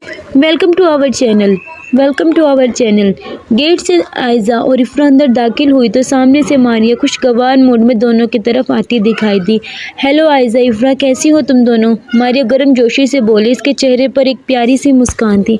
Welcome to our channel گیٹ سے عائزہ اور افرا اندر داخل ہوئی تو سامنے سے ماریہ خوشگوار موڈ میں دونوں کی طرف آتی دکھائی دی۔ ہیلو عائزہ، افرا، کیسی ہو تم دونوں؟ ماریہ گرم جوشی سے بولی۔ اس کے چہرے پر ایک پیاری سی مسکان تھی۔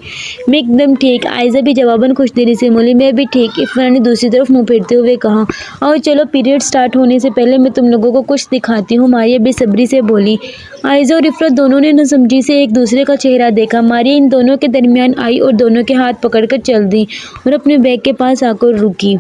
میں ایک دم ٹھیک، عائزہ بھی جواباً خوش دلی سے بولی۔ میں بھی ٹھیک، افرا نے دوسری طرف منہ پھیرتے ہوئے کہا۔ آؤ چلو، پیریڈ سٹارٹ ہونے سے پہلے میں تم لوگوں کو کچھ دکھاتی ہوں، ماریہ بے صبری سے بولی۔ عائزہ اور افرا دونوں نے ناسمجھی سے ایک دوسرے کا چہرہ دیکھا۔ ماریہ ان دونوں کے درمیان آئی اور دونوں کے ہاتھ پکڑ کر چل دی اور اپنے بیگ کے پاس آ کر رکی۔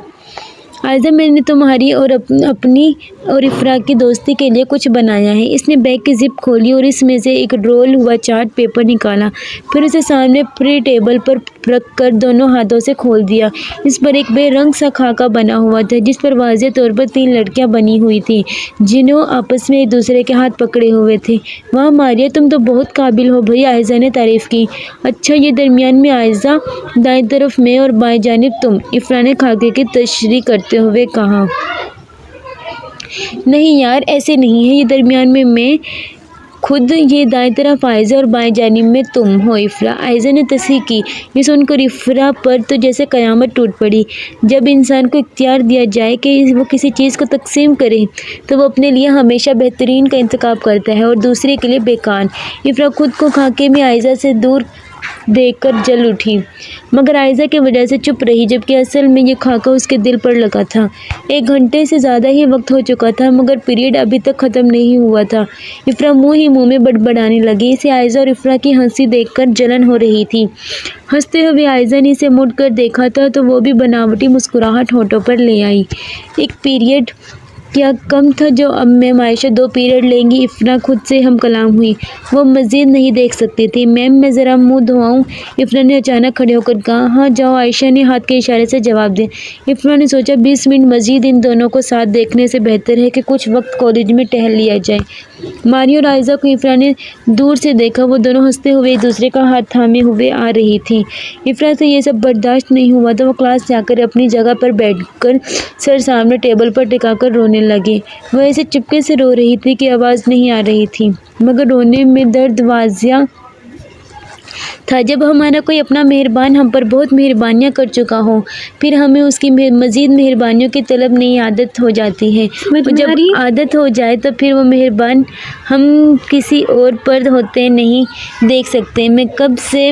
عائزہ، میں نے تمہاری اور اپنی اور افرا کی دوستی کے لیے کچھ بنایا ہے۔ اس نے بیگ کی زپ کھولی اور اس میں سے ایک رول ہوا چارٹ پیپر نکالا، پھر اسے سامنے پری ٹیبل پر رکھ کر دونوں ہاتھوں سے کھول دیا۔ اس پر ایک بے رنگ سا خاکہ بنا ہوا تھا جس پر واضح طور پر 3 لڑکیاں بنی ہوئی تھیں جنھوں آپس میں ایک دوسرے کے ہاتھ پکڑے ہوئے تھے۔ واہ ماریہ، تم تو بہت قابل ہو بھائی، عائزہ نے تعریف کی۔ اچھا، یہ درمیان میں عائزہ، دائیں طرف میں اور بائیں جانب تم، افرا نے خاکے کی تشریح کرتے ہوئے کہا۔ نہیں یار، ایسے نہیں ہے، یہ درمیان میں خود، یہ دائیں طرف عائزہ اور بائیں جانب میں تم ہو افرا، عائزہ نے تصحیح کی۔ یہ سن کر افرا پر تو جیسے قیامت ٹوٹ پڑی۔ جب انسان کو اختیار دیا جائے کہ وہ کسی چیز کو تقسیم کرے تو وہ اپنے لیے ہمیشہ بہترین کا انتخاب کرتا ہے اور دوسرے کے لیے بیکار۔ افرا خود کو خاکے میں عائزہ سے دور دیکھ کر جل اٹھی، مگر عائزہ کی وجہ سے چپ رہی، جبکہ اصل میں یہ خاکہ اس کے دل پر لگا تھا۔ 1 گھنٹے سے زیادہ ہی وقت ہو چکا تھا مگر پیریڈ ابھی تک ختم نہیں ہوا تھا۔ افرا منہ ہی منہ میں بڑبڑانے لگی۔ اسے عائزہ اور افرا کی ہنسی دیکھ کر جلن ہو رہی تھی۔ ہنستے ہوئے عائزہ نے اسے مڑ کر دیکھا تھا تو وہ بھی بناوٹی مسکراہٹ ہونٹوں پر لے آئی۔ 1 پیریڈ کیا کم تھا جو اب میم عائشہ 2 پیریڈ لیں گی؟ افرا خود سے ہم کلام ہوئی۔ وہ مزید نہیں دیکھ سکتی تھی۔ میم، میں ذرا منہ دھوآؤں؟ افرا نے اچانک کھڑے ہو کر کہا۔ ہاں جاؤ، عائشہ نے ہاتھ کے اشارے سے جواب دیا۔ افرا نے سوچا 20 منٹ مزید ان دونوں کو ساتھ دیکھنے سے بہتر ہے کہ کچھ وقت کالج میں ٹہل لیا جائے۔ ماریہ اور عائزہ کو افرا نے دور سے دیکھا، وہ دونوں ہنستے ہوئے ایک دوسرے کا ہاتھ تھامے ہوئے آ رہی تھیں۔ افرا سے یہ سب برداشت نہیں ہوا تو وہ کلاس جا کر اپنی جگہ پر بیٹھ کر سر سامنے ٹیبل پر ٹکا کر رونے لگی۔ وہ ایسے چپکے سے رو رہی تھی کہ آواز نہیں آ رہی تھی، مگر رونے میں درد واضح تھا۔ جب ہمارا کوئی اپنا مہربان ہم پر بہت مہربانیاں کر چکا ہو، پھر ہمیں اس کی مزید مہربانیوں کی طلب نہیں عادت ہو جاتی ہے، اور جب عادت ہو جائے تو پھر وہ مہربان ہم کسی اور پر ہوتے نہیں دیکھ سکتے۔ میں کب سے